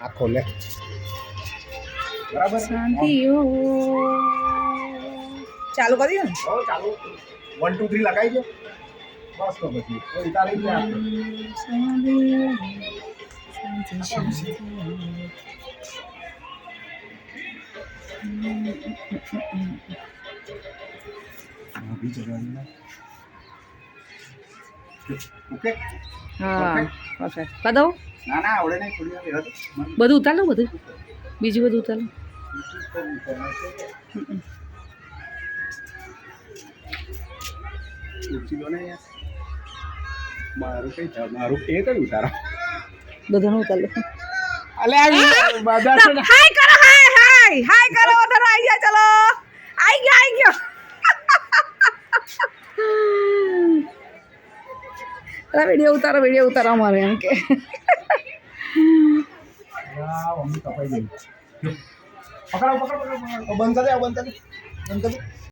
આખો લે બરાબર શાંતિ ચાલુ કરી દો ને હો ચાલુ 1 2 3 લગાવી દો બસ તો પછી કોઈ તારી જ આપે ઓકે હા પરફેક્ટ કરી દઉં ના ના આવડે નહીં થોડી વાર રહેવા દો. બધું ઉતાર લો બધું બીજું બધું ઉતાર લો ઉચી લો ને યાર મારું કઈ થાય મારું એ કઈ ઉતારા બધાનું ઉતાર લો અલે આ બધા છે ને હાય કરો હાય કરો ઉધર આવી ગયા ચલો આવી ગયો અરે વિડીયો ઉતારો અમારે એમ કે આ મમ્મી કપાઈ ગઈ પકડો બંધ કરી દે બંધ કરી દે